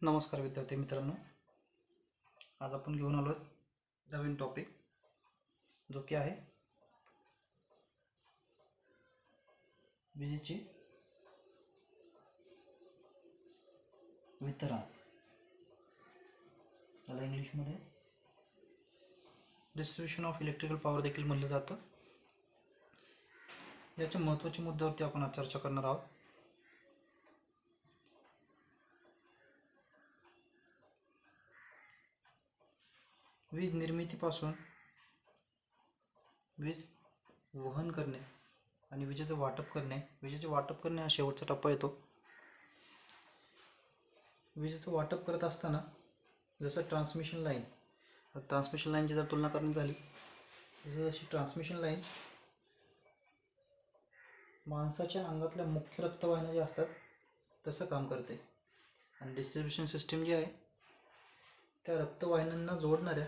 नमस्कार विद्यार्थी मित्रांनो, आज आपण घेऊन आलो नवीन टॉपिक जो की आहे विजेचे वितरण. त्याला इंग्लिशमध्ये डिस्ट्रीब्युशन ऑफ इलेक्ट्रिकल पॉवर देखील म्हणलं जातं. याच्या महत्त्वाच्या मुद्द्यावरती आपण आज चर्चा करणार आहोत. वीज निर्मितीपासून वीज वहन करणे आणि विजेचं वाटप करणे हा शेवटचा टप्पा येतो. विजेचं वाटप करत असताना जसं ट्रान्समिशन लाईनची जर तुलना करण्यात झाली, जशी ट्रान्समिशन लाईन माणसाच्या अंगातल्या मुख्य रक्तवाहिन्या ज्या असतात तसं काम करते, आणि डिस्ट्रीब्युशन सिस्टीम जी आहे त्या रक्तवाहिन्यांना जोडणाऱ्या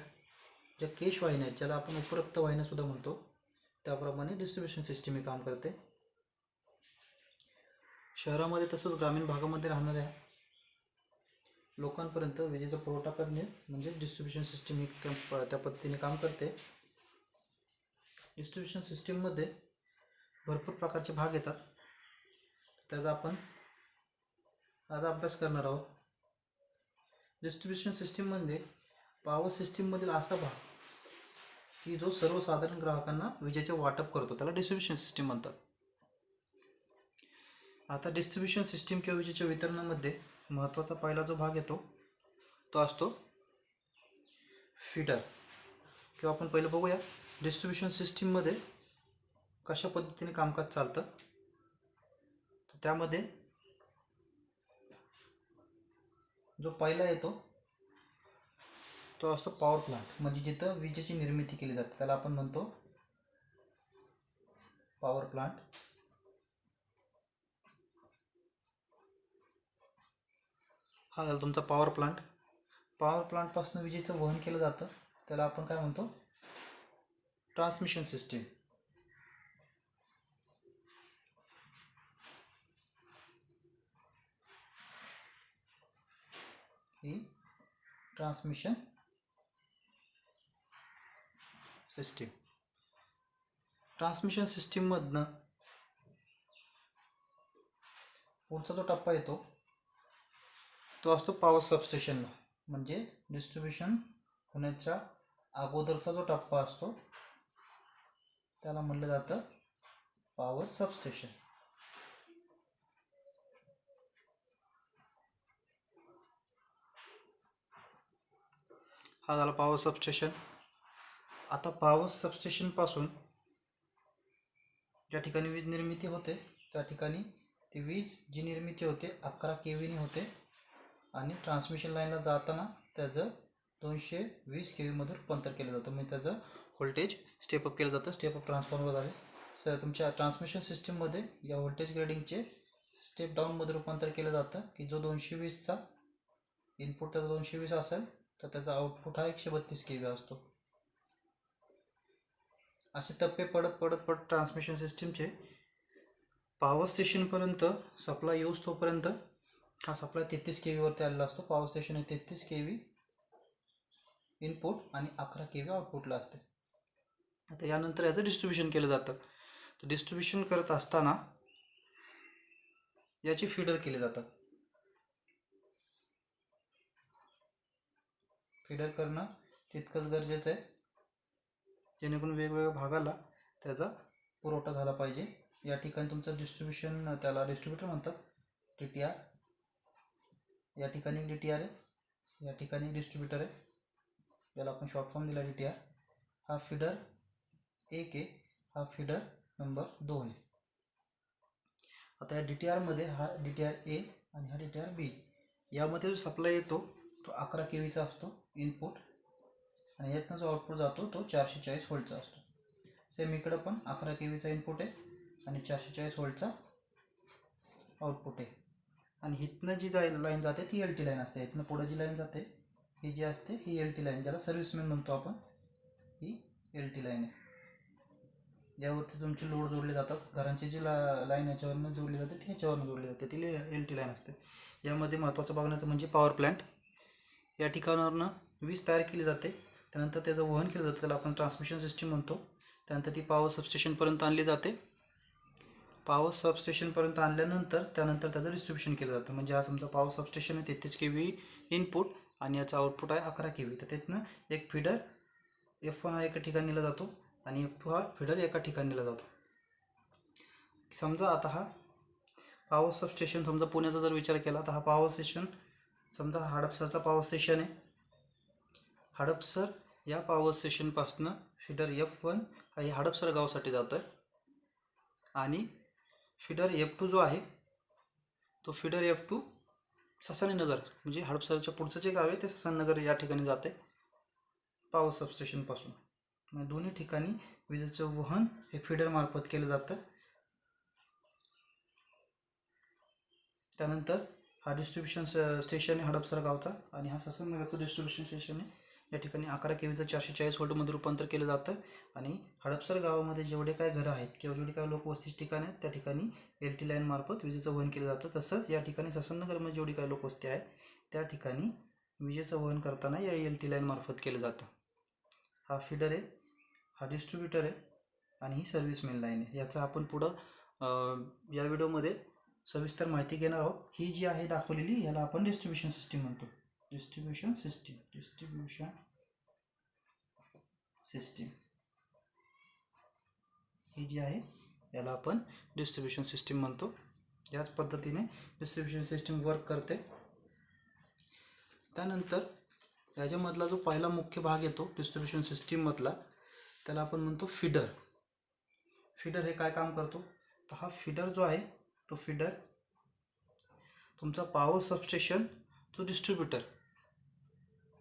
ज्या केशवाहिन्या आहेत, ज्याला आपण उपरक्तवाहिन्यासुद्धा म्हणतो, त्याप्रमाणे डिस्ट्रीब्युशन सिस्टीम हे काम करते. शहरामध्ये तसंच ग्रामीण भागामध्ये राहणाऱ्या लोकांपर्यंत विजेचा पुरवठा करणे म्हणजे डिस्ट्रीब्युशन सिस्टीम ही त्या पद्धतीने काम करते. डिस्ट्रीब्युशन सिस्टीममध्ये भरपूर प्रकारचे भाग येतात, त्याचा आपण आज अभ्यास करणार आहोत. डिस्ट्रीब्युशन सिस्टीममध्ये पॉवर सिस्टीममधील असा भाग की जो सर्वसाधारण ग्राहकांना विजेचे वाटप करतो, त्याला डिस्ट्रीब्युशन सिस्टीम म्हणतात. आता डिस्ट्रीब्युशन सिस्टीम किंवा विजेच्या वितरणामध्ये महत्त्वाचा पहिला जो भाग येतो तो असतो फीडर. किंवा आपण पहिलं बघूया डिस्ट्रीब्युशन सिस्टीममध्ये कशा पद्धतीने कामकाज चालतं. तर त्यामध्ये जो पहिला येतो तो असतो पॉवर प्लांट, म्हणजे जिथं विजेची निर्मिती केली जाते त्याला आपण म्हणतो पॉवर प्लांट. हा झाला तुमचा पॉवर प्लांट. पॉवर प्लांटपासून विजेचं वहन केलं जातं त्याला आपण काय म्हणतो, ट्रान्समिशन सिस्टीम. ही ट्रान्समिशन सिस्टीम. ट्रान्समिशन सिस्टीममधनं पुढचा जो टप्पा येतो तो असतो पॉवर सबस्टेशनला, म्हणजे डिस्ट्रीब्युशन होण्याच्या अगोदरचा जो टप्पा असतो त्याला म्हणलं जातं पॉवर सबस्टेशन. हा झाला पॉवर सबस्टेशन. आता पॉवर सबस्टेशनपासून ज्या ठिकाणी वीज निर्मिती होते त्या ठिकाणी ती वीज जी निर्मिती होते 11 kVनी होते, आणि ट्रान्समिशन लाईनला जाताना त्याचं 220 kVमध्ये रूपांतर केलं जातं, म्हणजे त्याचं व्होल्टेज स्टेपअप केलं जातं. स्टेपअप ट्रान्सफॉर्मर झाले. तुमच्या ट्रान्समिशन सिस्टीममध्ये या व्होल्टेज ग्रेडिंगचे स्टेप डाऊनमध्ये रूपांतर केलं जातं, की जो 220चा इनपुट त्याचा 220 असेल तर त्याचा आउटपुट हा 132 kV असतो. असे टप्पे पडत ट्रान्समिशन सिस्टीमचे पॉवर स्टेशनपर्यंत सप्लाय यूज तोपर्यंत हा सप्लाय 33 kVवरती आलेला असतो. पॉवर स्टेशन हे 33 kV इनपुट आणि 11 kV आउटपुटला असते. आता यानंतर याचं डिस्ट्रीब्युशन केलं जातं. तर डिस्ट्रीब्युशन करत असताना याचे फीडर केले जातात. फीडर करणं तितकंच गरजेचं आहे जेणेकरून वेगवेगळ्या भागाला त्याचा पुरवठा झाला पाहिजे. या ठिकाणी तुमचं डिस्ट्रीब्युशन, त्याला डिस्ट्रीब्युटर म्हणतात, DTR. या ठिकाणी DTR आहे, या ठिकाणी डिस्ट्रीब्युटर आहे, याला आपण शॉर्ट फॉर्म दिला DTR. हा फीडर 1 आहे, हा फीडर नंबर 2 आहे. आता या DTR मध्ये हा DTR A आणि हा DTR B, यामध्ये जो सप्लाय येतो तो 11 kVचा असतो इनपुट, आणि यातनं जो आउटपुट जातो तो 440 व्होल्टचा असतो. सेम इकडं पण 11 kVचा इनपुट आहे आणि 440 व्होल्टचा आउटपुट आहे. आणि इथनं जी लाईन जाते ती LT लाईन असते. इथनं पुढे जी लाईन जाते ही जी असते ही LT लाईन, ज्याला सर्व्हिसमॅन म्हणतो आपण, ही LT लाईन आहे. ज्यावरती तुमचे लोड जोडले जातात. घरांची जी लाईन याच्यावरनं जोडली जाते ती ह्याच्यावरनं जोडली जाते, ती LT लाईन असते. यामध्ये महत्त्वाचं बघण्याचं म्हणजे पॉवर प्लॅन्ट. या ठिकाणावरनं वीज तयार केली जाते, त्यानंतर त्याचं वहन केलं जातं, त्याला आपण ट्रान्समिशन सिस्टीम म्हणतो. त्यानंतर ती पॉवर सबस्टेशनपर्यंत आणली जाते. पॉवर सबस्टेशनपर्यंत आणल्यानंतर त्यानंतर त्याचं डिस्ट्रीब्युशन केलं जातं. म्हणजे हा समजा पॉवर सबस्टेशन आहे, 33 kV इनपुट आणि याचा आउटपुट आहे 11 kV. तर त्यातनं एक फीडर F1 हा एका ठिकाणी नेला जातो आणि F2 हा फीडर एका ठिकाणी नेला जातो. समजा आता हा पॉवर सबस्टेशन, समजा पुण्याचा जर विचार केला तर हा पॉवर स्टेशन समजा हडपसरचा पॉवर स्टेशन आहे. हडपसर या पॉवर स्टेशनपासून फीडर F1 हा हडपसर गावासाठी जातो आहे आणि फीडर F2 जो आहे तो फीडर F2 ससानीनगर म्हणजे हडपसरच्या पुढचं जे गाव आहे ते ससानीनगर या ठिकाणी जाते पॉवर सबस्टेशनपासून. म्हणजे दोन्ही ठिकाणी विजेचं वहन हे फीडरमार्फत केलं जातं. त्यानंतर हा डिस्ट्रीब्युशन स्टेशन आहे हडपसर गावचा आणि हा ससानीनगरचं डिस्ट्रीब्युशन स्टेशन आहे. या ठिकाणी 11 kVचं 440 व्होल्टमध्ये रूपांतर केलं जातं आणि हडपसर गावामध्ये जेवढे काय घरं आहेत किंवा जेवढे काय लोकवस्ती ठिकाण आहेत त्या ठिकाणी LT लाईनमार्फत विजेचं वहन केलं जातं. तसंच या ठिकाणी ससानीनगरमध्ये जेवढी काय लोकवस्ती आहे त्या ठिकाणी विजेचं वहन करताना या LT लाईनमार्फत केलं जातं. हा फीडर आहे, हा डिस्ट्रीब्युटर आहे आणि ही सर्व्हिस मेन लाईन आहे. याचा आपण पुढं या व्हिडिओमध्ये सविस्तर माहिती घेणार आहोत. ही जी आहे दाखवलेली याला आपण डिस्ट्रीब्युशन सिस्टीम म्हणतो. डिस्ट्रीब्युशन सिस्टीम ही जी आहे याला आपण डिस्ट्रीब्युशन सिस्टीम म्हणतो. याच पद्धतीने डिस्ट्रीब्युशन सिस्टीम वर्क करते. त्यानंतर याच्यामधला जो पहिला मुख्य भाग येतो डिस्ट्रीब्युशन सिस्टीममधला त्याला आपण म्हणतो फीडर. फीडर हे काय काम करतो तर हा फीडर जो आहे तो फीडर तुमचा पॉवर सबस्टेशन तो डिस्ट्रीब्युटर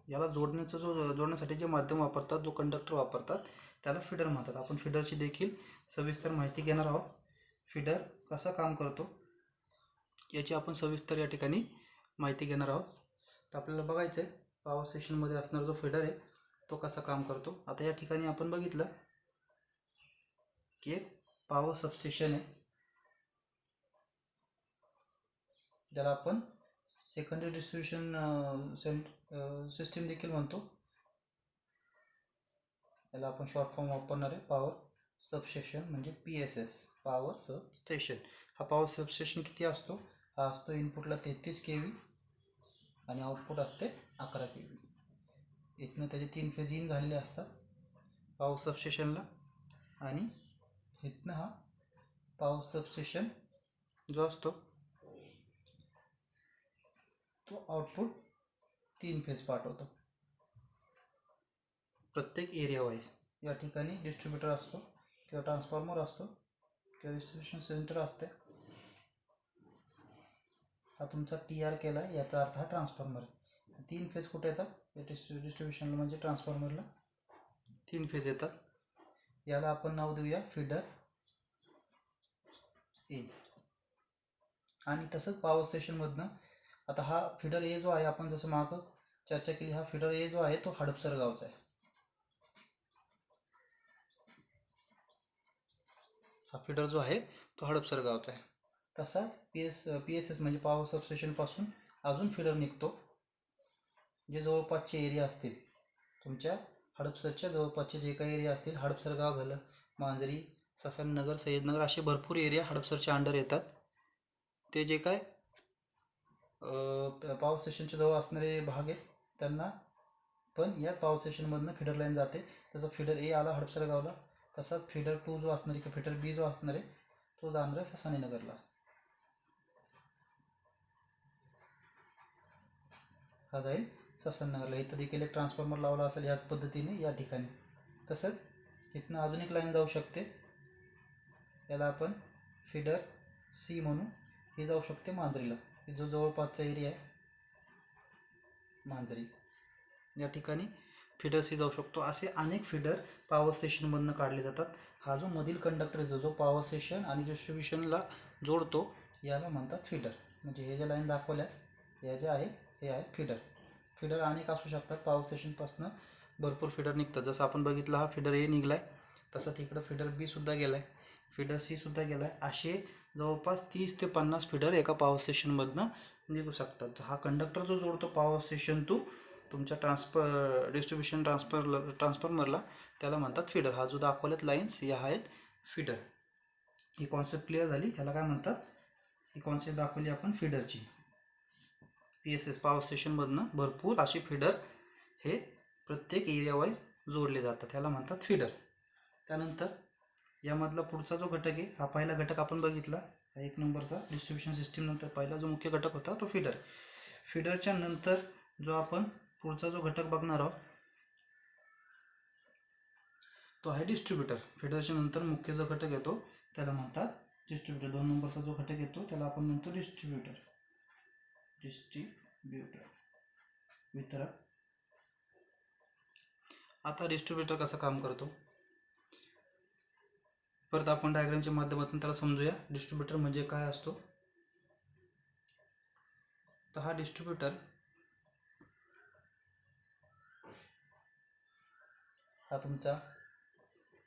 याला जोडण्यासाठी जे माध्यम वापरतात, जो कंडक्टर वापरतात त्याला फीडर म्हणतात. आपण फीडरची देखील सविस्तर माहिती घेणार आहोत. फीडर कसा काम करतो याची आपण सविस्तर या ठिकाणी माहिती घेणार आहोत. तर आपल्याला बघायचं आहे पॉवर स्टेशनमध्ये असणारा जो फीडर आहे तो कसा काम करतो. आता या ठिकाणी आपण बघितलं की एक पॉवर सबस्टेशन आहे ज्याला आपण सेकंडरी डिस्ट्रीब्युशन सिस्टीम देखील म्हणतो. याला आपण शॉर्ट फॉर्म वापरणार आहे पॉवर सबस्टेशन म्हणजे PSS, पॉवर सबस्टेशन. हा पॉवर सबस्टेशन किती असतो, हा असतो इनपुटला 33 kV आणि आउटपुट असते 11 kV. इथनं त्याचे 3 फेज इन झालेले असतात पॉवर सबस्टेशनला आणि इथनं हा पॉवर सबस्टेशन जो असतो तो आउटपुट 3 फेज पाठवतो प्रत्येक एरिया वाईज. या ठिकाणी डिस्ट्रीब्युटर असतो किंवा ट्रान्सफॉर्मर असतो किंवा डिस्ट्रीब्युशन सेंटर असते. हा तुमचा TR केला आहे याचा अर्थ हा ट्रान्सफॉर्मर आहे. 3 फेज कुठे येतात डिस्ट्रीब्युशनला म्हणजे ट्रान्सफॉर्मरला 3 फेज येतात. याला आपण नाव देऊया फीडर A. आणि तसंच पॉवर स्टेशनमधनं आता हा फीडर A जो आहे आपण जसं मागं चर्चा केली, हा फीडर A जो आहे तो हडपसर गावचा आहे. हा फीडर जो आहे तो हडपसर गावचा आहे. तसाच PSS म्हणजे पॉवर सबस्टेशनपासून अजून फीडर निघतो जे जवळपासचे एरिया असतील तुमच्या हडपसरच्या जवळपासचे जे काही एरिया असतील, हडपसर गाव झालं, मांजरी, ससानीनगर, सय्यदनगर असे भरपूर एरिया हडपसरच्या अंडर येतात. ते जे काय पॉवर स्टेशनच्या जवळ असणारे भाग आहेत त्यांना पण या पॉवर स्टेशनमधनं फीडर लाईन जाते. तसं फीडर A आला हडपसर गावला, तसाच फीडर 2 जो असणार आहे किंवा फीडर B जो असणार आहे तो जाणार आहे ससानीनगरला. हा जाईल ससानीनगरला. इथं देखील एक ट्रान्सफॉर्मर लावला असेल याच पद्धतीने या ठिकाणी. तसंच इथनं अजून एक लाईन जाऊ शकते, याला आपण फीडर C म्हणू. हे जाऊ शकते मांजरीला, जो जवळपासचा एरिया आहे मांजरी, या ठिकाणी फीडर C जाऊ शकतो. असे अनेक फीडर पॉवर स्टेशनमधनं काढले जातात. हा जो मधील कंडक्टर येतो जो पॉवर स्टेशन आणि डिस्ट्रीब्युशनला जोडतो याला म्हणतात फीडर. म्हणजे हे ज्या लाईन दाखवल्या या ज्या आहेत हे आहेत फीडर. फीडर अनेक असू शकतात. पॉवर स्टेशनपासून भरपूर फीडर निघतात. जसं आपण बघितलं हा फीडर A निघला आहे, तसंच इकडं फीडर B सुद्धा गेला आहे. फिडर सी सुद्धा गेला आहे. असे जवळपास 30 ते 50 फिडर एका पॉवर स्टेशनमधनं निघू शकतात. हा कंडक्टर जो जोडतो पॉवर स्टेशन टू तुमच्या डिस्ट्रीब्युशन ट्रान्सफॉर्मरला त्याला म्हणतात फिडर. हा जो दाखवल्यात लाईन्स या आहेत फिडर. ही कॉन्सेप्ट क्लिअर झाली. ह्याला काय म्हणतात, ही कॉन्सेप्ट दाखवली आपण फिडरची. PSS पॉवर स्टेशनमधनं भरपूर असे फिडर हे प्रत्येक एरिया वाईज जोडले जातात, ह्याला म्हणतात फिडर. त्यानंतर यामधला पुढचा जो घटक आहे, हा पहिला घटक आपण बघितला, हा 1 नंबरचा डिस्ट्रीब्युशन सिस्टीम नंतर पहिला जो मुख्य घटक होता तो फिडर. फिडरच्या नंतर जो आपण पुढचा जो घटक बघणार आहोत तो आहे डिस्ट्रीब्युटर. फिडरच्या नंतर मुख्य जो घटक येतो त्याला म्हणतात डिस्ट्रीब्युटर. 2 नंबरचा जो घटक येतो त्याला आपण म्हणतो डिस्ट्रीब्युटर. वितरक. आता डिस्ट्रीब्युटर कसं काम करतो परत आपण डायग्रामच्या माध्यमातून त्याला समजूया. डिस्ट्रीब्युटर म्हणजे काय असतो. तर हा डिस्ट्रीब्युटर हा तुमचा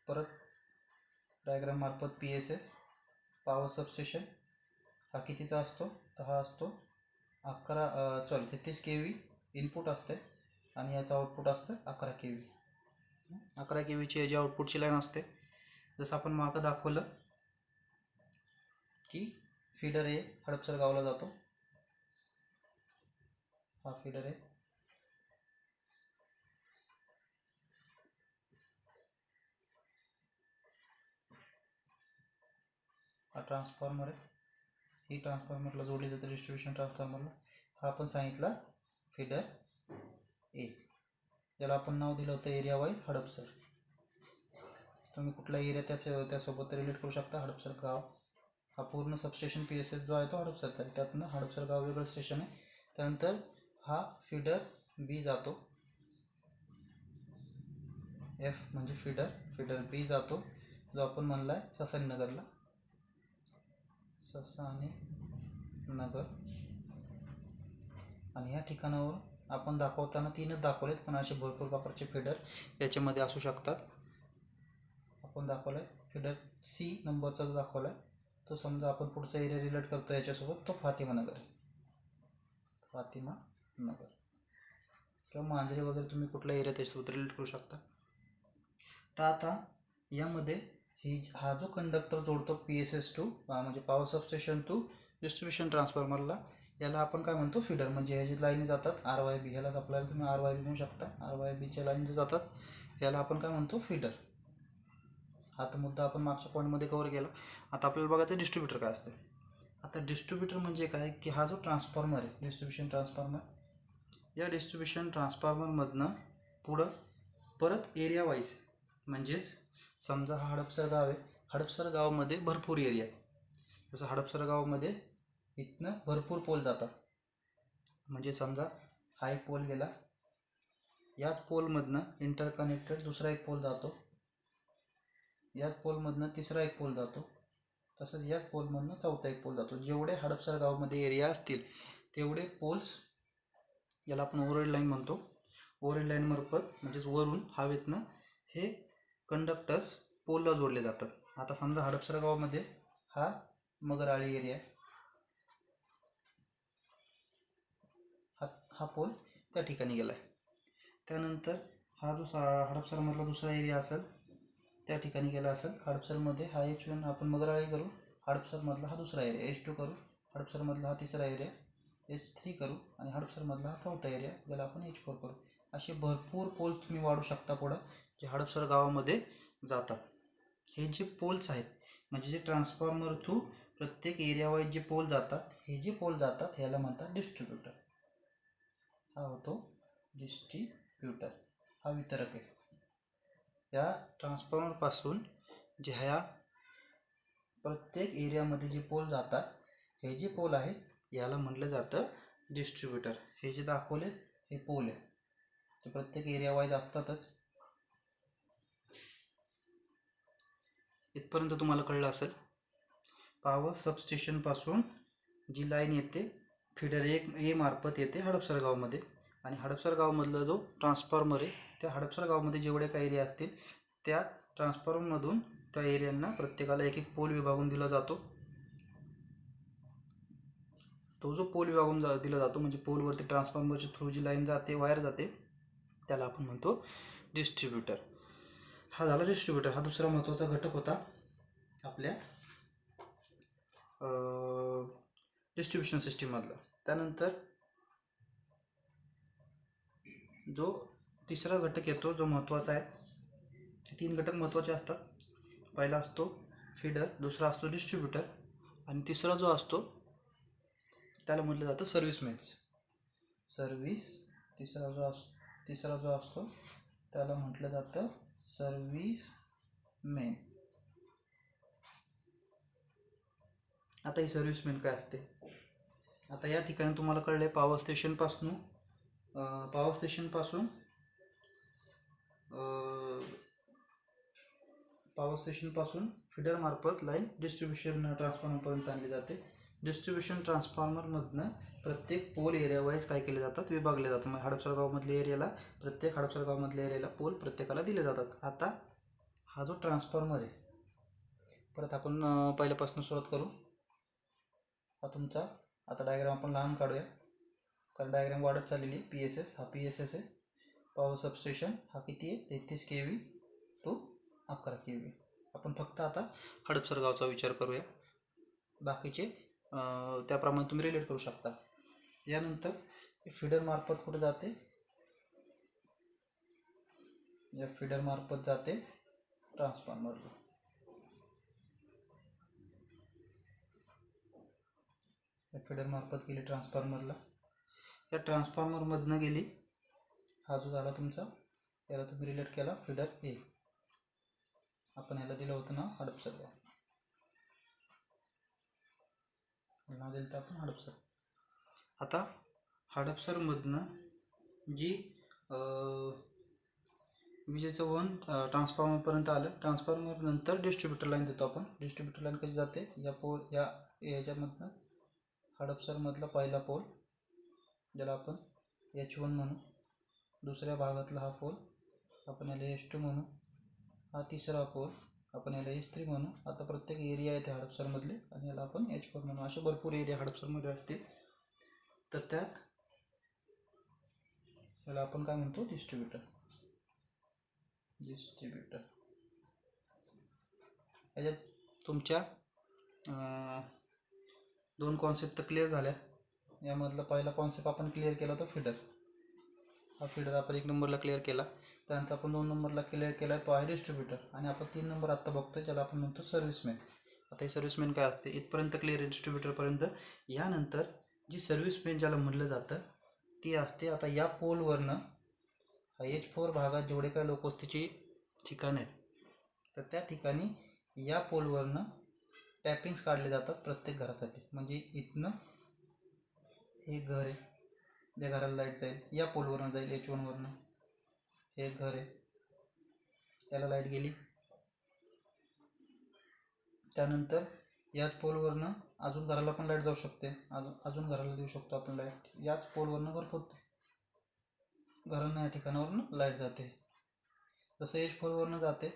परत डायग्राम मार्फत PSS पॉवर सबस्टेशन हा कितीचा असतो, तर हा असतो 33 kV इनपुट असते आणि याचं आउटपुट असतं 11 kV. 11 kVची याची आउटपुटची लाईन असते. जसं आपण मागं दाखवलं की फीडर ए हडपसर गावला जातो. हा फीडर आहे. हा ट्रान्सफॉर्मर आहे. ही ट्रान्सफॉर्मरला जोडली जाते डिस्ट्रीब्युशन ट्रान्सफॉर्मरला. हा आपण सांगितला फीडर ए, ज्याला आपण नाव दिलं होतं एरिया वाईज हडपसर. तुम्ही कुठला एरिया त्यासोबत रिलेट करू शकता. हडपसर गाव हा पूर्ण सबस्टेशन PSS जो आहे तो हडपसरचा आहे. त्यातनं हडपसर गाव वेगळं स्टेशन आहे. त्यानंतर हा फीडर बी जातो. F म्हणजे फीडर बी जातो जो आपण म्हणला आहे ससानीनगरला. ससानीनगर. आणि या ठिकाणावर आपण दाखवताना 3च दाखवलेत, पण असे भरपूर प्रकारचे फीडर याच्यामध्ये असू शकतात. आपण दाखवलं आहे फीडर C नंबरचा जो दाखवला आहे तो समजा आपण पुढचा एरिया रिलेट करतो याच्यासोबत, तो फातिमानगर आहे. फातिमानगर किंवा मांजरी वगैरे तुम्ही कुठला एरिया त्याच्यासोबत रिलेट करू शकता. तर आता यामध्ये हा जो कंडक्टर जोडतो PSS टू म्हणजे पॉवर सबस्टेशन टू डिस्ट्रीब्युशन ट्रान्सफॉर्मरला, याला आपण काय म्हणतो फिडर. म्हणजे ह्याची लाईन जातात RYB, ह्यालाच आपल्याला तुम्ही RYB म्हणू शकता. RYBच्या लाईन जे जातात याला आपण काय म्हणतो फिडर. हा तर मुद्दा आपण मागच्या पॉईंटमध्ये कव्हर केला. आता आपल्याला बघायचं डिस्ट्रीब्युटर काय असतं. आता डिस्ट्रीब्युटर म्हणजे काय की हा जो ट्रान्सफॉर्मर आहे डिस्ट्रीब्युशन ट्रान्सफॉर्मर, या डिस्ट्रीब्युशन ट्रान्सफॉर्मरमधनं पुढं परत एरिया वाईज, म्हणजेच समजा हा हडपसर गाव आहे. हडपसर गावामध्ये भरपूर एरिया आहे. जसं हडपसर गावामध्ये इथनं भरपूर पोल जातात. म्हणजे समजा हा एक पोल गेला, याच पोलमधनं इंटरकनेक्टेड दुसरा एक पोल जातो, याच पोलमधनं तिसरा एक पोल जातो, तसंच याच पोलमधनं चौथा एक पोल जातो. जेवढे हडपसर गावामध्ये एरिया असतील तेवढे पोल्स याला आपण ओव्हरहेड लाईन म्हणतो. ओव्हरहेड लाईन मार्फत म्हणजेच वरून हवेतनं हे कंडक्टर्स पोलला जोडले जातात. आता समजा हडपसर गावामध्ये हा मगराळी एरिया आहे. हा पोल त्या ठिकाणी गेला आहे. त्यानंतर हा जो हडपसरमधला दुसरा एरिया असेल त्या ठिकाणी गेला असेल. हडपसरमध्ये हा H1 आपण मगराळी करू, हडपसरमधला हा दुसरा एरिया H2 करू, हडपसरमधला हा तिसरा एरिया H3 करू आणि हडपसरमधला हा चौथा एरिया ज्याला आपण H4 करू. असे भरपूर पोल तुम्ही वाढू शकता पुढं जे हडपसर गावामध्ये जातात. हे जे पोल्स आहेत म्हणजे जे ट्रान्सफॉर्मर थ्रू प्रत्येक एरिया वाईज जे पोल जातात, हे जे पोल जातात ह्याला म्हणतात डिस्ट्रीब्युटर. हा होतो डिस्ट्रीब्युटर, हा वितरक आहे. या ट्रान्सफॉर्मरपासून जे ह्या प्रत्येक एरियामध्ये जे पोल जातात, हे जे पोल आहेत याला म्हटलं जातं डिस्ट्रीब्युटर. हे जे दाखवले हे पोल आहे, ते प्रत्येक एरिया वाईज असतातच. इथपर्यंत तुम्हाला कळलं असेल. पॉवर सबस्टेशनपासून जी लाईन येते फीडर ए मार्फत येते हडपसर गावामध्ये, आणि हडपसर गावामधला जो ट्रान्सफॉर्मर आहे त्या हडपसर गावामध्ये जेवढे काही एरिया असतील त्या ट्रान्सफॉर्मरमधून त्या एरियांना प्रत्येकाला एक एक पोल विभागून दिला जातो. तो जो पोल विभागून दिला जातो म्हणजे पोलवरती ट्रान्सफॉर्मरच्या थ्रू जी लाईन जाते, वायर जाते, त्याला आपण म्हणतो डिस्ट्रीब्युटर. हा झाला डिस्ट्रीब्युटर. हा दुसरा महत्त्वाचा घटक होता आपल्या डिस्ट्रीब्युशन सिस्टीममधला. त्यानंतर जो तिसरा घटक येतो जो महत्त्वाचा आहे, 3 घटक महत्त्वाचे असतात. पहिला असतो फीडर, दुसरा असतो डिस्ट्रीब्युटर आणि तिसरा जो असतो त्याला म्हटलं जातं सर्व्हिसमेन्स. तिसरा जो असतो त्याला म्हटलं जातं सर्व्हिसमेन. आता ही सर्व्हिसमेन काय असते? आता या ठिकाणी तुम्हाला कळले पॉवर स्टेशनपासून फीडरमार्फत लाईन डिस्ट्रीब्युशन ट्रान्सफॉर्मरपर्यंत आणली जाते. डिस्ट्रीब्युशन ट्रान्सफॉर्मरमधनं प्रत्येक पोल एरिया वाईज काय केले जातात, विभागले जातात. मग प्रत्येक हडपसर गावामधल्या एरियाला पोल प्रत्येकाला दिले जातात. आता हा जो ट्रान्सफॉर्मर आहे, परत आपण पहिल्यापासून सुरुवात करू. हा तुमचा आता डायग्राम आपण लहान काढूया, कारण डायग्राम वाढत चाललेली. PSS हा PSS आहे. पॉवर सबस्टेशन हा किती आहे? 33 kV to 11 kV. आपण फक्त आता हडपसर गावचा विचार करूया, बाकीचे त्याप्रमाणे तुम्ही रिलेट करू शकता. यानंतर फीडर मार्फत कुठे जाते? या फीडर मार्फत जाते ट्रान्सफॉर्मरला. या फीडर मार्फत गेली ट्रान्सफॉर्मरला. या ट्रान्सफॉर्मरमधनं गेली. हा जो झाला तुमचा, याला तुम्ही रिलेट केला फीडर ए. आपण ह्याला दिलं होतं ना हडपसर गाव, नाव दिलं तर आपण हडपसर. आता हडपसरमधनं जी विजेचं वहन ट्रान्सफॉर्मरपर्यंत आलं. ट्रान्सफॉर्मर नंतर डिस्ट्रीब्युटर लाईन देतो आपण. डिस्ट्रीब्युटर लाईन कशी जाते? याच्यामधनं हडपसरमधला पहिला पोल ज्याला आपण H1 म्हणू, दुसऱ्या भागातला हा पोल आपण याला H2 म्हणू, हा तिसरा पोल आपण याला H3 म्हणू. आता प्रत्येक एरिया आहे ते हडपसरमधले आणि याला आपण H4 म्हणू. असे भरपूर एरिया हडपसरमध्ये असतील. तर त्यात याला आपण काय म्हणतो? डिस्ट्रीब्युटर. याच्यात तुमच्या 2 कॉन्सेप्ट तर क्लिअर झाल्या. यामधला पहिला कॉन्सेप्ट आपण क्लिअर केला तो फीडर. हा फीडर आपण 1 नंबरला क्लिअर केला. त्यानंतर आपण 2 नंबरला क्लिअर केला तो आहे डिस्ट्रीब्युटर. आणि आपण 3 नंबर आत्ता बघतोय ज्याला आपण म्हणतो सर्व्हिसमॅन. आता हे सर्व्हिसमॅन काय असते? इथपर्यंत क्लिअर आहे डिस्ट्रीब्युटरपर्यंत. यानंतर जी सर्व्हिसमॅन ज्याला म्हणलं जातं ती असते आता या पोलवरनं H4 भागात जेवढे काही लोकवस्तीची ठिकाणं आहेत, तर त्या ठिकाणी या पोलवरनं टॅपिंग्स काढले जातात प्रत्येक घरासाठी. म्हणजे इथनं हे घर आहे, ज्या घराला लाईट जाईल या पोलवरनं जाईल, H1 वरनं. हे घर आहे, याला लाईट गेली. त्यानंतर याच पोलवरनं अजून घराला पण लाईट जाऊ शकते, अजून घराला देऊ शकतो आपण लाईट. याच पोलवरनं भरपूर घरांना या ठिकाणावरून लाईट जाते. जसं H4 वरनं जाते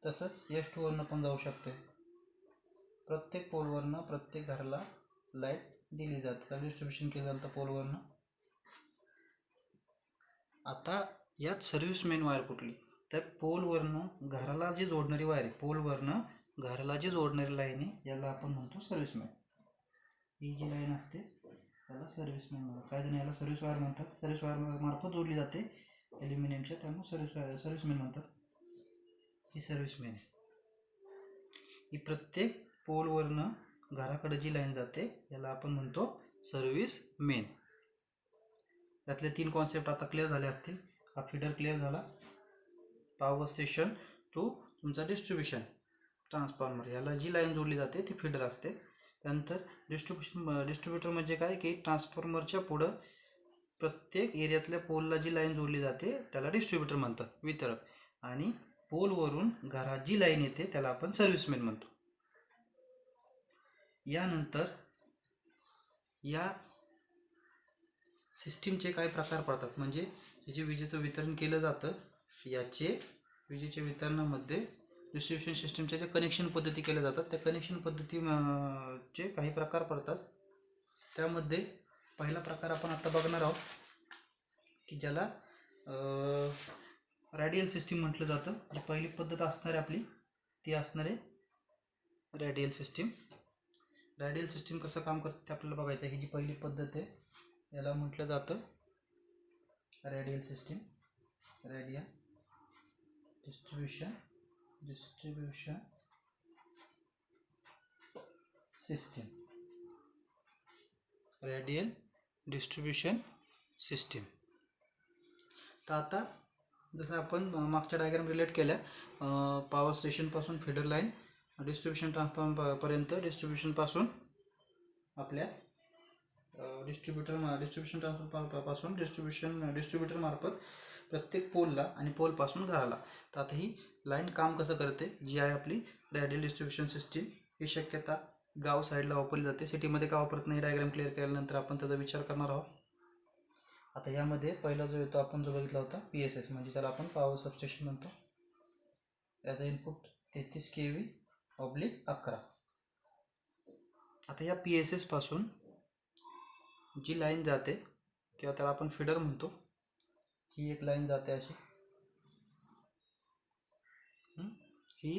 तसंच H2 वरनं पण जाऊ शकते. प्रत्येक पोलवरनं प्रत्येक घराला लाईट दिली जाते. तर डिस्ट्रीब्युशन केलं जातं पोलवरनं. आता यात सर्व्हिसमेन वायर कुठली? तर पोलवरनं घराला जी जोडणारी वायर आहे, पोलवरनं घराला जी जोडणारी लाईन आहे याला आपण म्हणतो सर्व्हिसमॅन. ही जी लाईन असते त्याला सर्व्हिसमॅन म्हणतात. काही जण याला सर्व्हिस वायर म्हणतात. सर्व्हिस वायर मार्फत जोडली जाते ॲल्युमिनियमच्या, त्यामुळे सर्व्हिसमॅन म्हणतात. ही सर्व्हिसमॅन आहे. ही प्रत्येक पोलवरनं घराकडे जी लाईन जाते याला आपण म्हणतो सर्व्हिसमेन. यातले 3 कॉन्सेप्ट आता क्लिअर झाले असतील. हा फीडर क्लिअर झाला. पॉवर स्टेशन टू तुमचा डिस्ट्रीब्युशन ट्रान्सफॉर्मर, याला जी लाईन जोडली जाते ती फीडर असते. त्यानंतर डिस्ट्रीब्युटर म्हणजे काय की ट्रान्सफॉर्मरच्या पुढं प्रत्येक एरियातल्या पोलला जी लाईन जोडली जाते त्याला डिस्ट्रीब्युटर म्हणतात, वितरक. आणि पोलवरून घरात जी लाईन येते त्याला आपण सर्व्हिसमॅन म्हणतो. यानंतर या सिस्टीमचे काही प्रकार पडतात. म्हणजे हे जे विजेचं वितरण केलं जातं, याचे विजेच्या वितरणामध्ये डिस्ट्रीब्युशन सिस्टीमच्या जे कनेक्शन पद्धती केल्या जातात त्या कनेक्शन पद्धती चे काही प्रकार पडतात. त्यामध्ये पहिला प्रकार आपण आता बघणार आहोत की ज्याला रॅडियल सिस्टीम म्हटलं जातं. जी पहिली पद्धत असणार आहे आपली ती असणार आहे रॅडियल सिस्टीम. रॅडियल सिस्टीम कसं काम करते ते आपल्याला बघायचं आहे. ही जी पहिली पद्धत आहे याला म्हटलं जातं radial system. Radial distribution system. Radial distribution system. तर आता जसं आपण मागच्या डायग्राम रिलेट केल्या, पॉवर स्टेशनपासून फीडर लाईन डिस्ट्रीब्युशन ट्रान्सफॉर्मरपर्यंत, डिस्ट्रीब्युशनपासून आपल्या डिस्ट्रीब्युशन ट्रान्सफॉर्मरपासून डिस्ट्रीब्युटर मार्फत प्रत्येक पोलला आणि पोलपासून घराला. तर आता ही लाईन काम कसं करते जी आहे आपली रॅडियल डिस्ट्रीब्युशन सिस्टीम. ही शक्यता गाव साईडला वापरली जाते, सिटीमध्ये का वापरत नाही. डायग्राम क्लिअर केल्यानंतर आपण त्याचा विचार करणार आहोत. आता यामध्ये पहिला जो येतो आपण जो बघितला होता PSS, म्हणजे त्याला आपण पॉवर सबस्टेशन म्हणतो. याचा इनपुट 33 kV/11. आता या PSS पासून जी लाईन जाते किंवा त्याला आपण फीडर म्हणतो, ही एक लाईन जाते अशी. ही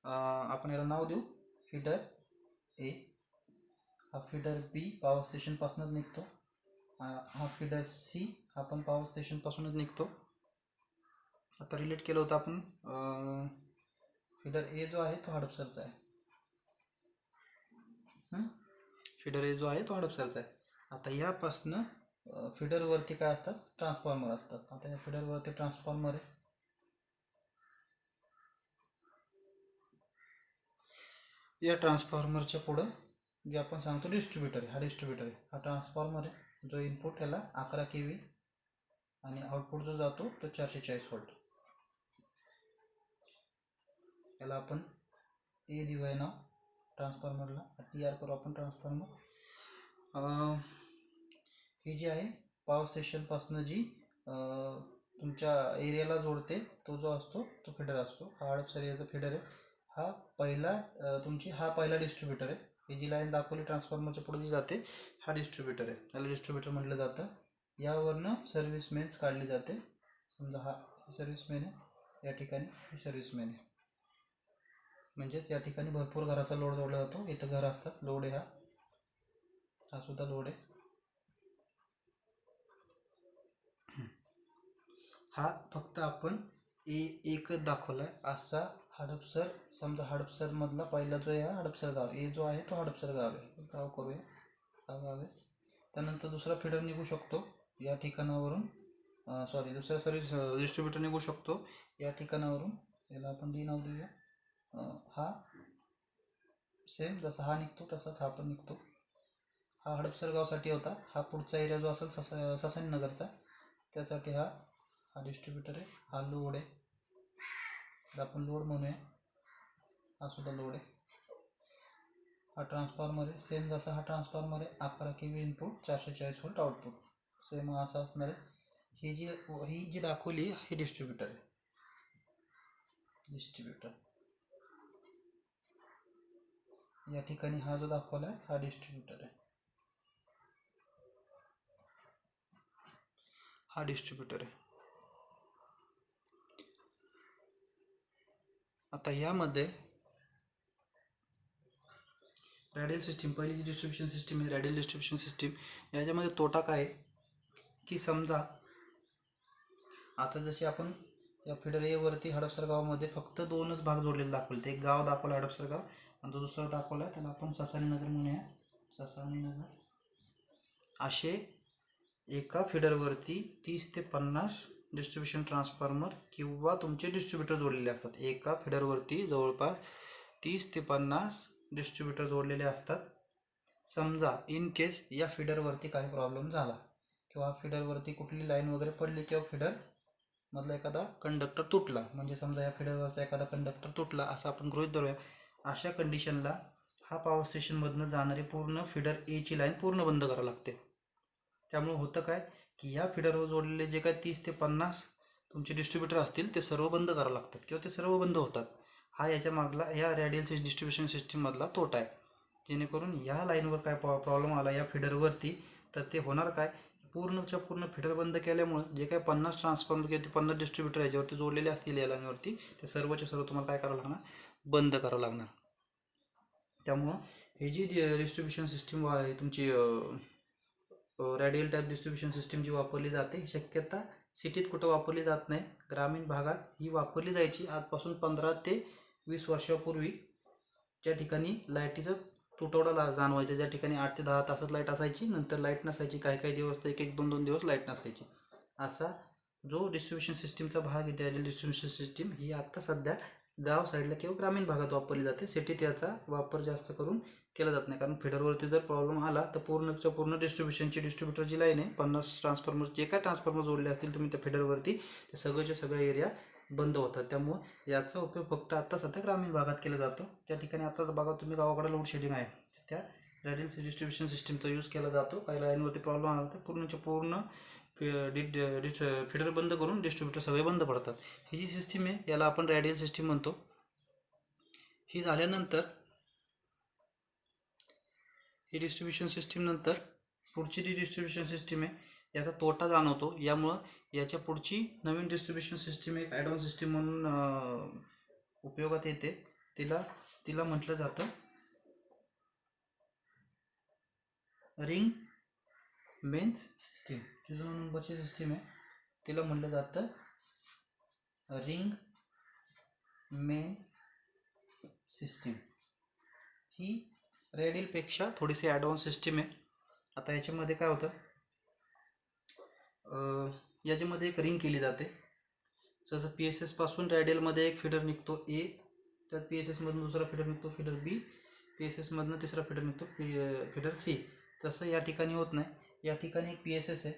आपण याला नाव देऊ फीडर A. हा फीडर B पॉवर स्टेशनपासूनच निघतो. हा फीडर C हा पण पॉवर स्टेशनपासूनच निघतो. आता रिलेट केलं होतं आपण. फीडर A जो आहे तो हडपसरचा आहे. फीडर A जो आहे तो हडपसरचा आहे. आता यापासनं फीडरवरती काय असतात, ट्रान्सफॉर्मर असतात. आता या फीडरवरती ट्रान्सफॉर्मर आहे. या ट्रान्सफॉर्मरच्या पुढं जे आपण सांगतो डिस्ट्रीब्युटर आहे, हा डिस्ट्रीब्युटर आहे. हा ट्रान्सफॉर्मर आहे जो इनपुट याला 11 kV आणि आउटपुट जो जातो तो 440 व्होल्ट. याला आपण A देऊया नाव ट्रान्सफॉर्मरला. TR करू आपण ट्रान्सफॉर्मर. ही जी आहे पॉवर स्टेशनपासून जी तुमच्या एरियाला जोडते तो जो असतो तो फीडर असतो. हा हडपसर याचा फीडर आहे. हा पहिला हा पहिला डिस्ट्रीब्युटर आहे. ही जी लाईन दाखवली ट्रान्सफॉर्मरच्या पुढे जी जाते हा डिस्ट्रीब्युटर आहे. याला डिस्ट्रीब्युटर म्हटलं जातं. यावरनं सर्व्हिसमेन्स काढली जाते. समजा हा सर्व्हिसमेन आहे, या ठिकाणी ही सर्व्हिसमेन आहे. म्हणजेच या ठिकाणी भरपूर घराचा लोड जोडला जातो. इथं घर असतात, लोड आहे हा सुद्धा लोड आहे. हा फक्त आपण एकच दाखवला आहे. असा हडपसर, समजा हडपसर मधला पहिला जो आहे हडपसर गाव. A जो आहे तो हडपसर गाव आहे. गाव करूया, हा गाव आहे. त्यानंतर दुसरा फीडर निघू शकतो या ठिकाणावरून. दुसरा सर्व्हिस डिस्ट्रीब्युटर निघू शकतो या ठिकाणावरून. याला आपण D नाव देऊया. हा सेम जसा हा निघतो तसाच हा पण निघतो. हा हडपसर गावसाठी होता. हा पुढचा एरिया जो असेल ससानी नगरचा, त्यासाठी हा डिस्ट्रीब्युटर आहे. हा लोड आहे, तर आपण लोड म्हणूया. हा सुद्धा लोड आहे. हा ट्रान्सफॉर्मर आहे. सेम जसा हा ट्रान्सफॉर्मर आहे, 11 kV input, 440 volt output. Same असा असणार आहे. ही जी दाखवली ही डिस्ट्रीब्युटर आहे. डिस्ट्रीब्युटर या ठिकाणी हा जो दाखवला आहे हा डिस्ट्रीब्युटर आहे. हा डिस्ट्रीब्युटर आहे. आता यामध्ये रॅडियल सिस्टीम, पहिली जी डिस्ट्रीब्युशन सिस्टीम आहे रॅडियल डिस्ट्रीब्युशन सिस्टीम, याच्यामध्ये तोटा काय की समजा आता जसे आपण या फीडर A वरती हडपसर गावामध्ये फक्त 2च भाग जोडलेले दाखवले. एक गाव दाखवलं हडपसर गाव आणि तो दुसरा दाखवला त्याला आपण ससानी नगर म्हणूया. ससानी नगर. असे एका फीडरवरती 30 ते 50 डिस्ट्रीब्युशन ट्रान्सफॉर्मर किंवा तुमचे डिस्ट्रीब्युटर जोडलेले असतात. एका फीडरवरती जवळपास 30 ते 50 डिस्ट्रीब्युटर जोडलेले असतात. समजा इन केस या फीडरवरती काही प्रॉब्लेम झाला किंवा फीडरवरती कुठली लाईन वगैरे पडली किंवा फीडर मधला एखादा कंडक्टर तुटला, म्हणजे समजा या फीडरवरचा एखादा कंडक्टर तुटला असं आपण गृहीत धरूया. अशा कंडिशनला हा पॉवर स्टेशनमधनं जाणारी पूर्ण फीडर A ची लाईन पूर्ण बंद करावी लागते. त्यामुळे होतं काय की या फीडरवर जोडलेले जे काही 30 ते 50 तुमचे डिस्ट्रीब्युटर असतील ते सर्व बंद करावे लागतात किंवा ते सर्व बंद होतात. हा याच्या मागला ह्या रेडियल डिस्ट्रीब्युशन सिस्टीममधला तोटा आहे. जेणेकरून ह्या लाईनवर काय प्रॉब्लेम आला या फिडरवरती तर ते होणार काय, पूर्णच्या पूर्ण फिडर बंद केल्यामुळे जे काही 50 ट्रान्सफॉर्मर किंवा ते 50 डिस्ट्रीब्युटर याच्यावरती जोडलेले असतील या लाईनवरती ते सर्वच्या सर्व तुम्हाला काय करावं लागणार, बंद करावं लागणार. त्यामुळं हे जी डिस्ट्रीब्युशन सिस्टीम आहे तुमची रेडियल टाईप डिस्ट्रीब्युशन सिस्टीम जी वापरली जाते, शक्यता सिटीत कुठं वापरली जात नाही, ग्रामीण भागात ही वापरली जायची आजपासून 15 ते 20 वर्षापूर्वी. ज्या ठिकाणी लाईटीचं तुटवडा जाणवायचा, ज्या ठिकाणी 8 ते 10 तासात लाईट असायची, नंतर लाईट नसायची, काही काही दिवस तर 1-1, 2-2 दिवस लाईट नसायची. असा जो डिस्ट्रीब्युशन सिस्टीमचा भाग आहे रेडियल डिस्ट्रीब्युशन सिस्टीम ही आत्ता सध्या गाव साईडला किंवा ग्रामीण भागात वापरली जाते. सिटीत याचा वापर जास्त करून केला जात नाही, कारण फिडरवरती जर प्रॉब्लेम आला तर पूर्णच्या पूर्ण डिस्ट्रीब्युटरची लाईन आहे 50 ट्रान्सफॉर्मर जे काय ट्रान्सफॉर्मर जोडले असतील तुम्ही त्या फिडरवरती ते सगळ्याच्या सगळ्या एरिया बंद होतात. त्यामुळं याचा उपयोग फक्त आत्ता सध्या ग्रामीण भागात केला जातो. ज्या ठिकाणी आता बघा तुम्ही गावाकडे लोड शेडिंग आहे त्या रेडियल डिस्ट्रीब्युशन सिस्टीमचा यूज केला जातो. काही लाईनवरती प्रॉब्लेम आला तर पूर्णच्या पूर्ण फिडर बंद करून डिस्ट्रीब्युटर सगळे बंद पडतात. ही जी सिस्टीम आहे याला आपण रेडियल सिस्टीम म्हणतो. ही झाल्यानंतर ही डिस्ट्रीब्युशन सिस्टीम नंतर पुढची जी डिस्ट्रीब्युशन सिस्टीम आहे याचा तोटा जाणवतो. यामुळं याच्या पुढची नवीन डिस्ट्रीब्युशन सिस्टीम एक ॲडव्हान्स सिस्टीम म्हणून उपयोगात येते. तिला म्हटलं जातं रिंग मेन्स सिस्टीम. ही 2 नंबरची सिस्टीम आहे तिला म्हटलं जातं रिंग मेन सिस्टीम. ही रेडियलपेक्षा थोडीशी ॲडव्हान्स सिस्टीम आहे. आता याच्यामध्ये काय होतं, याच्यामध्ये एक रिंग केली जाते. जसं PSS पासून रेडियलमध्ये एक फिडर निघतो ए, त्यात PSS मधून दुसरा फिडर निघतो फिडर बी, PSS मधून तिसरा फिडर निघतो फिडर सी. तसं या ठिकाणी होत नाही. या ठिकाणी एक PSS आहे,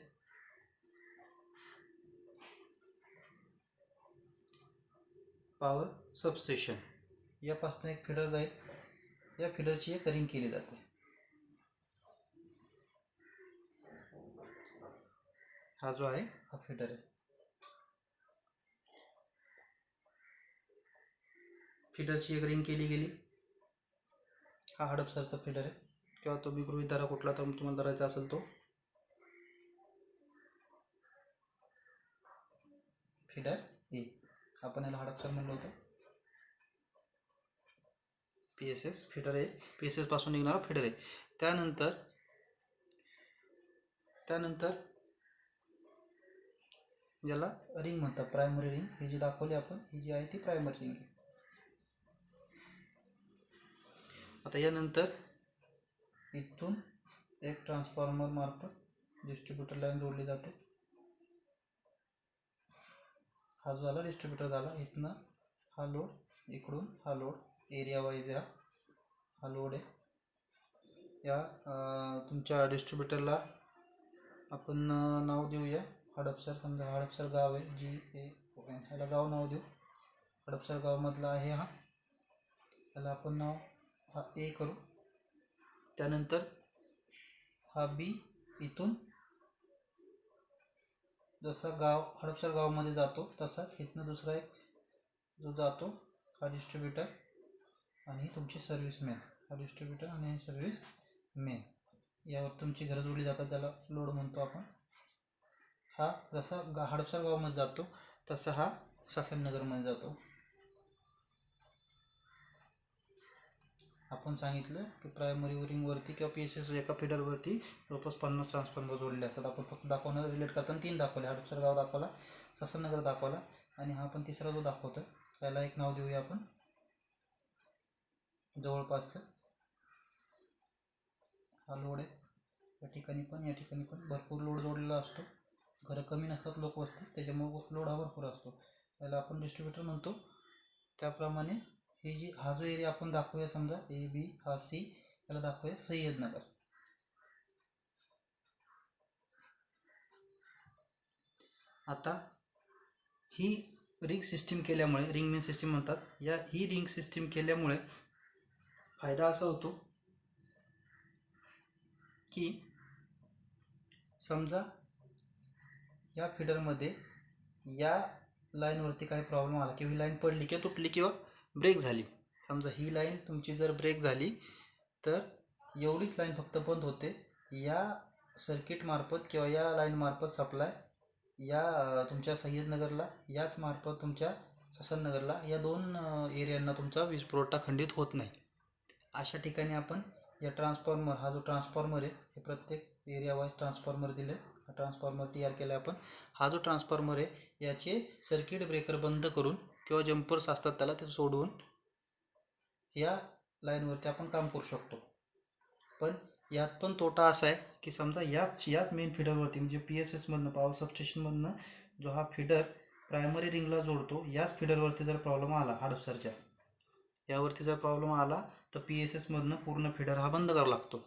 पॉवर सबस्टेशन. यापासून एक फिडर जाईल, या फिडरची एक रिंग केली जाते. हा जो आहे हा फिडर आहे. फिडरची एक रिंग केली गेली. हा हडपसरचा फिडर आहे किंवा तुम्ही गृहीत धरा कुठला तर तुम्हाला धरायचा असेल तो फिडर ए. आपण याला हडपसर म्हणलं होतं. PSS फिडर आहे, PSS पासून निघणारा फिडर आहे. त्यानंतर याला रिंग म्हणतात, प्रायमरी रिंग. ही जी दाखवली आपण ही जी आहे ती प्रायमरी रिंग आहे. आता यानंतर इथून एक ट्रान्सफॉर्मर मार्फत डिस्ट्रीब्युटर लाईन जोडली जाते. हा जो झाला डिस्ट्रीब्युटर झाला. इथनं हा लोड, इकडून हा लोड, एरिया वाईज हा लोड आहे. या तुमच्या डिस्ट्रीब्युटरला आपण नाव देऊया हडपसर. समजा हडपसर गाव आहे ह्याला गाव नाव देऊ. हडपसर गावामधला आहे हा, याला आपण नाव हा ए करू. त्यानंतर हा बी इथून जसा हडपसर गावामध्ये जातो तसा इथनं दुसरा एक जो जातो हा डिस्ट्रीब्युटर आणि तुमची सर्व्हिस मेन. हा डिस्ट्रीब्युटर आणि सर्व्हिस मेन यावर तुमची घरं जोडली जातात, त्याला लोड म्हणतो आपण. हा जसा हडपसर गावामध्ये जातो तसा हा सासननगरमध्ये जातो. आपण सांगितलं की प्रायमरी रिंगवरती किंवा PSS एका फिडरवरती जवळपास 50 ट्रान्सफॉर्मर जोडलेले असतात. आपण फक्त दाखवणार रिलेट करताना 3 दाखवले, हडपसर गाव दाखवला, सासननगर दाखवला आणि हा आपण तिसरा जो दाखवतो त्याला एक नाव देऊया आपण जवळपासचं. हा लोड आहे. या ठिकाणी पण भरपूर लोड जोडलेला असतो. घरं कमी नसतात लोकवस्ती, त्याच्यामुळे लोड हा भरपूर असतो. त्याला आपण डिस्ट्रीब्युटर म्हणतो. त्याप्रमाणे हा जो एरिया आपण दाखवूया, समजा ए बी हा सी, याला दाखवूया सय्यदनगर. आता ही रिंग सिस्टीम केल्यामुळे, रिंग मेन सिस्टीम म्हणतात, ही रिंग सिस्टीम केल्यामुळे फायदा असा होतो की समजा या फिडरमध्ये या लाईनवरती काही प्रॉब्लेम आला किंवा ही लाईन पडली किंवा तुटली किंवा ब्रेक झाली, समजा ही लाईन तुमची जर ब्रेक झाली तर एवढीच लाईन फक्त बंद होते. या सर्किट मार्फत किंवा या लाईन मार्फत सप्लाय या तुमच्या सह्याद्रीनगरला, याच मार्फत तुमच्या ससननगरला, या 2 एरियांना तुमचा वीज पुरवठा खंडित होत नाही. अशा ठिकाणी आपण या ट्रान्सफॉर्मर, हा जो ट्रान्सफॉर्मर आहे हे प्रत्येक एरिया वाईज ट्रान्सफॉर्मर दिले, हा ट्रान्सफॉर्मर तयार केला आपण. हा जो ट्रान्सफॉर्मर आहे याचे सर्किट ब्रेकर बंद करून किंवा जम्पर्स असतात त्याला ते सोडवून या लाईनवरती आपण काम करू शकतो. पण यात पण तोटा असा आहे की समजा याच मेन फीडरवरती म्हणजे PSS मधनं, पॉवर सबस्टेशनमधनं जो हा फीडर प्रायमरी रिंगला जोडतो, याच फीडरवरती जर प्रॉब्लेम आला, हडपसरच्या यावरती जर प्रॉब्लेम आला तर PSSमधनं पूर्ण फीडर हा बंद करावा लागतो.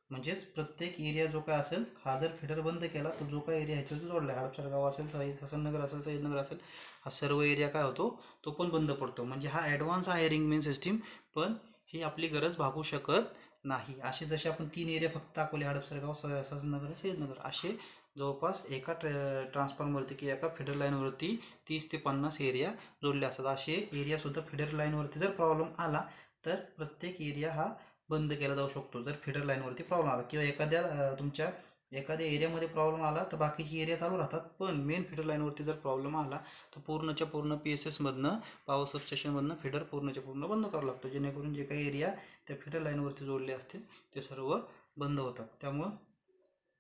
म्हणजेच प्रत्येक एरिया जो काय असेल, हा जर फीडर बंद केला तर जो काय एरिया ह्याच्यावर जोडला आहे, हडपसर गाव असेल, ससननगर असेल, सह्याद्रीनगर असेल, हा सर्व एरिया काय होतो तो पण बंद पडतो. म्हणजे हा ॲडव्हान्स आहे रिंग मेन सिस्टीम, पण ही आपली गरज भागू शकत नाही. असे जसे आपण 3 एरिया फक्त दाखवले, हडपसर गाव, ससननगर, सह्याद्रीनगर, असे जवळपास एका ट्रान्सफॉर्मरवरती किंवा एका फीडर लाईनवरती 30 ते 50 एरिया जोडले असतात. असे एरियासुद्धा फीडर लाईनवरती जर प्रॉब्लेम आला तर प्रत्येक एरिया हा बंद केला जाऊ शकतो. जर फीडर लाईनवरती प्रॉब्लेम आला किंवा तुमच्या एखाद्या एरियामध्ये प्रॉब्लेम आला तर बाकीची एरिया चालू राहतात, पण मेन फीडर लाईनवरती जर प्रॉब्लेम आला तर पूर्णच्या पूर्ण PSSमधनं, पॉवर सबस्टेशनमधनं फीडर पूर्णच्या पूर्ण बंद करावं लागतं, जेणेकरून जे काही एरिया त्या फीडर लाईनवरती जोडले असतील ते सर्व बंद होतात. त्यामुळं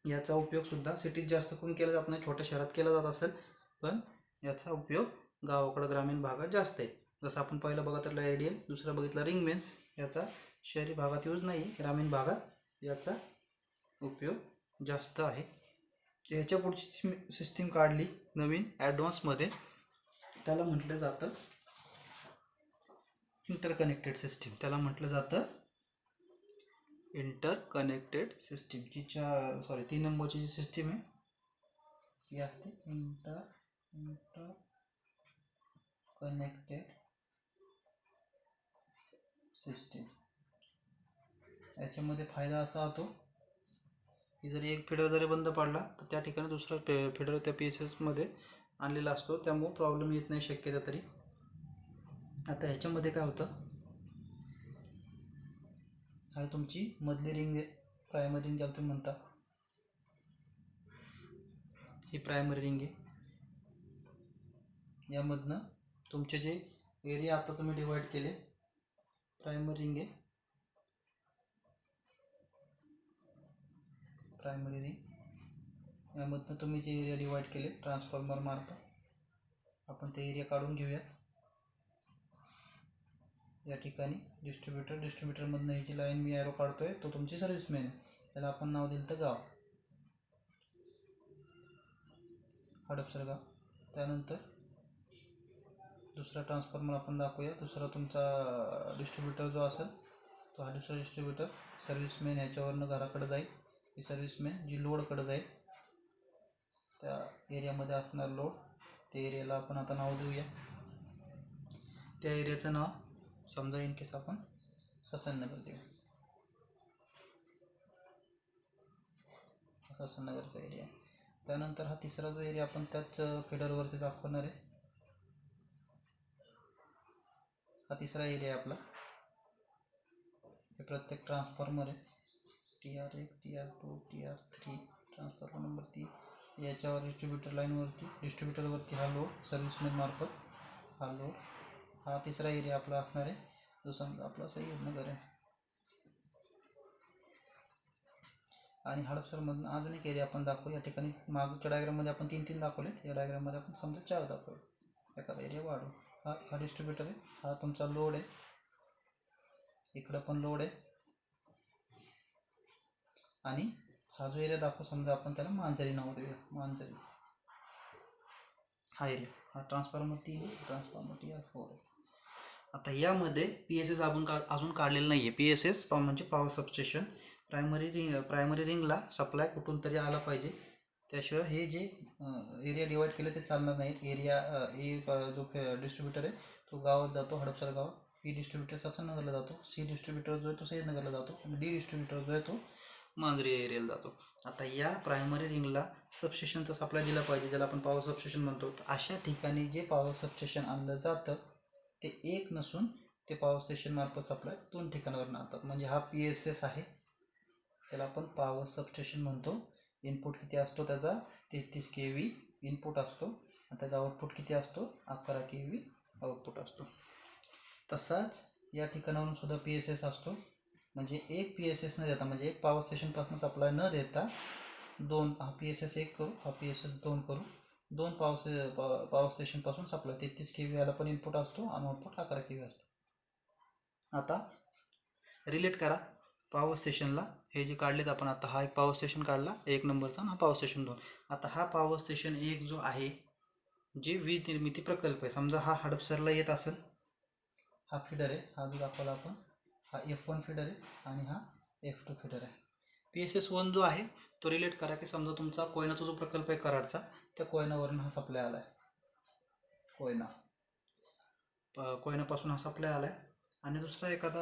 याचा उपयोगसुद्धा सिटीत जास्त करून केला जात नाही, छोट्या शहरात केला जात असेल, पण याचा उपयोग गावाकडं, ग्रामीण भागात जास्त आहे. जसं आपण पहिलं बघितलं आयडियल, दुसरं बघितलं रिंग मेन्स, याचा शहरी भागात यूज नाही, ग्रामीण भागात याचा उपयोग जास्त आहे. ह्याच्या पुढची सिस्टीम काढली नवीन ॲडव्हान्समध्ये, त्याला म्हटलं जातं इंटरकनेक्टेड सिस्टीम. त्याला म्हटलं जातं इंटरकनेक्टेड सिस्टीम. 3 नंबरची जी सिस्टीम आहे ही असते इंटरकनेक्टेड सिस्टीम. याच्यामध्ये फायदा असा होतो की जरी एक फीडर जरी बंद पडला तर त्या ठिकाणी दुसरा फीडर त्या PSSमध्ये आणलेला असतो, त्यामुळे प्रॉब्लेम येत नाही शक्यता तरी. आता ह्याच्यामध्ये काय होतं, हा तुमची मधली रिंग आहे, प्रायमरी रिंग ज्याला तुम्ही म्हणता, ही प्रायमरी रिंग आहे. यामधनं तुमचे जे एरिया आता तुम्ही डिवाईड केले, प्रायमरी रिंग आहे, प्रायमरी रिंग, यामधनं तुम्ही जे एरिया डिवाईड केले ट्रान्सफॉर्मर मार्फत, आपण ते एरिया काढून घेऊया. या ठिकाणी डिस्ट्रीब्युटरमधनं ही जी लाईन मी ॲरो काढतोय तो तुमची सर्व्हिसमॅन आहे, त्याला आपण नाव दिलं तर गाव, हडपसर गाव. त्यानंतर दुसरा ट्रान्सफॉर्मर आपण दाखवूया. दुसरा तुमचा डिस्ट्रीब्युटर जो असेल तो हा दुसरा डिस्ट्रीब्युटर सर्व्हिसमॅन ह्याच्यावरनं घराकडे जाईल. ही सर्व्हिसमॅन जी लोडकडे जाईल, त्या एरियामध्ये असणार लोड, त्या एरियाला आपण आता नाव देऊया. त्या एरियाचं नाव समजा इन केस आपण ससननगर देऊ, ससननगरचा एरिया. त्यानंतर हा तिसरा जो एरिया आपण त्याच फीडरवरती दाखवणार आहे, हा तिसरा एरिया आपला. हे प्रत्येक ट्रान्सफॉर्मर आहे, TR1, TR2, TR3, transformer number 3, याच्यावर डिस्ट्रीब्युटरवरती हा लोड सर्व्हिसमॅन मार्फत हा लोड. हा तिसरा एरिया आपला असणार आहे, जो समजा आपला सह्याद्रीनगर आहे. आणि हडपसरमधनं अजून एक एरिया आपण दाखवू. या ठिकाणी मागच्या डायग्राममध्ये आपण 3 दाखवलेत, या डायग्राममध्ये आपण समजा 4 दाखवले, एखादा एरिया वाढू. हा डिस्ट्रीब्युटर आहे, हा तुमचा लोड आहे, इकडं पण लोड आहे. आणि हा जो एरिया दाखवू समजा आपण त्याला मांजरी नाव देऊया, मांजरी हा एरिया. हा ट्रान्सफॉर्मर 3 आहे, ट्रान्सफॉर्मर TR4 आहे. आता यामध्ये PSS आपण अजून काढलेलं नाही आहे. PSS म्हणजे पॉवर सबस्टेशन. प्रायमरी रिंगला सप्लाय कुठून तरी आला पाहिजे, त्याशिवाय हे जे एरिया डिवाईड केले ते चालणार नाहीत. एरिया जो डिस्ट्रीब्युटर आहे तो गावात जातो, हडपसर गाव. B डिस्ट्रीब्युटर ससननगरला जातो, C डिस्ट्रीब्युटर जो आहे तो सह्याद्रीनगरला जातो, आणि D डिस्ट्रीब्युटर जो आहे तो मांजरी एरियाला जातो. आता या प्रायमरी रिंगला सबस्टेशनचा सप्लाय दिला पाहिजे, ज्याला आपण पॉवर सबस्टेशन म्हणतो. तर अशा ठिकाणी जे पॉवर सबस्टेशन आणलं जातं ते एक नसून ते पॉवर स्टेशन मार्फत सप्लाय 2 ठिकाणावरून आणतात. म्हणजे हा PSS आहे, त्याला आपण पॉवर सबस्टेशन म्हणतो. इनपुट किती असतो त्याचा 33 kV इनपुट असतो आणि त्याचा आउटपुट किती असतो 11 kV आउटपुट असतो. तसाच या ठिकाणावरून सुद्धा PSS असतो. म्हणजे एक PSS न देता, म्हणजे एक पॉवर स्टेशनपासून सप्लाय न देता दोन, हा PSS 1 करू, हा PSS 2 करू, दोन पॉवर स्टेशनपासून सप्लाय 33 kV याला पण इनपुट असतो आणि आउटपुट 11 kV असतो. आता रिलेट करा पॉवर स्टेशनला. हे जे काढलेत आपण आता, हा एक पॉवर स्टेशन काढला 1 नंबरचा आणि हा पॉवर स्टेशन 2. आता हा पॉवर स्टेशन 1 जो आहे, जे वीज निर्मिती प्रकल्प आहे, समजा हा हडपसरला येत असेल, हा फिडर आहे, हा जो दाखवला आपण, हा F1 फिडर आहे आणि हा F2 फिडर आहे. PSS 1 जो आहे तो रिलेट करा की समजा तुमचा कोयनाचा जो प्रकल्प आहे कराडचा, त्या कोयनावरून हा सप्लाय आला आहे, कोयनापासून हा सप्लाय आला आहे. आणि दुसरा एखादा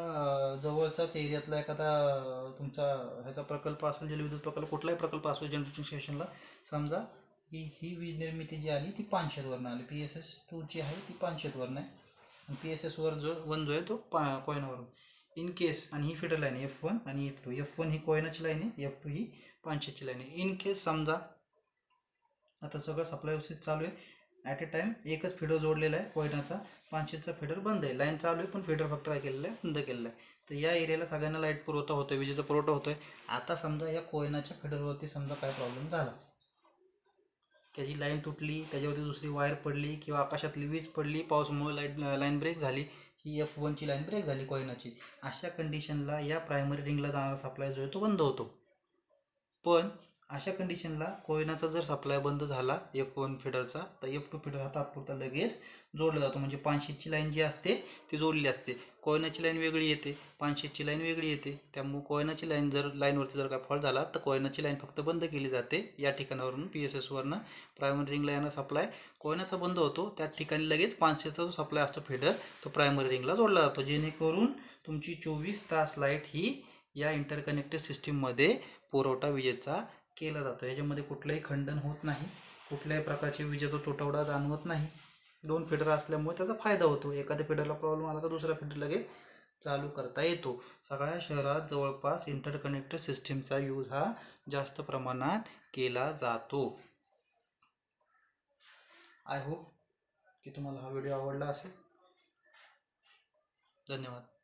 जवळचाच एरियातला एखादा तुमचा ह्याचा प्रकल्प असेल, जलविद्युत प्रकल्प, कुठलाही प्रकल्प असो जनरेटिंग स्टेशनला, समजा ही वीज निर्मिती जी आली ती पानशेतवरनं आली, PSS 2 जी आहे ती पानशेतवरनं आहे आणि PSS 1 जो आहे तो कोयनावरून. इन केस, आणि ही फिडर लाईन आहे F1 आणि F2. F1 ही कोयनाची लाईन आहे, F2 ही पानशेतची लाईन आहे. इन केस समजा आता सगळं सप्लाय व्यवस्थित चालू आहे, ॲट ए टाईम एकच फिडर जोडलेला आहे कोयनाचा, पानशेतचा फिडर बंद आहे, लाईन चालू आहे पण फिडर फक्त काय केलेलं आहे, बंद केलेलं आहे. तर या एरियाला सगळ्यांना लाईट पुरवठा होतो आहे, विजेचा पुरवठा होतो आहे. आता समजा या कोयनाच्या फिडरवरती समजा काय प्रॉब्लेम झाला, त्याची लाईन तुटली, त्याच्यावरती दुसरी वायर पडली किंवा आकाशातली वीज पडली, पावसामुळे लाईन ब्रेक झाली, ही F1ची लाईन ब्रेक झाली कोयनाची, अशा कंडिशनला या प्रायमरी रिंगला जाणारा सप्लाय जो आहे तो बंद होतो. पण अशा कंडिशनला कोयनाचा जर सप्लाय बंद झाला F1 फिडरचा, तर F2 फिडर हा तात्पुरता लगेच जोडला जातो. म्हणजे पानशेतची लाईन जी असते ती जोडली असते, कोयनाची लाईन वेगळी येते, पानशेतची लाईन वेगळी येते. त्यामुळे कोयनाची लाईन जर लाईनवरती जर काय फॉल्ट झाला तर कोयनाची लाईन फक्त बंद केली जाते. या ठिकाणावरून PSS वरनं प्रायमरी रिंगला येणारा सप्लाय कोयनाचा बंद होतो, त्या ठिकाणी लगेच पानशेतचा जो सप्लाय असतो फिडर तो प्रायमरी रिंगला जोडला जातो, जेणेकरून तुमची 24 तास लाईट ही या इंटरकनेक्टेड सिस्टीममध्ये पुरवठा विजेचा केला जातो. ह्याच्यामध्ये कुठलंही खंडन होत नाही, कुठल्याही प्रकारची विजेचा तुटवडा जाणवत नाही. 2 फिडर असल्यामुळे त्याचा फायदा होतो. एखाद्या फिडरला प्रॉब्लेम आला तर दुसरा फिडर लगेच चालू करता येतो. सगळ्या शहरात जवळपास इंटरकनेक्टेड सिस्टीमचा यूज हा जास्त प्रमाणात केला जातो. आय होप की तुम्हाला हा व्हिडिओ आवडला असेल. धन्यवाद.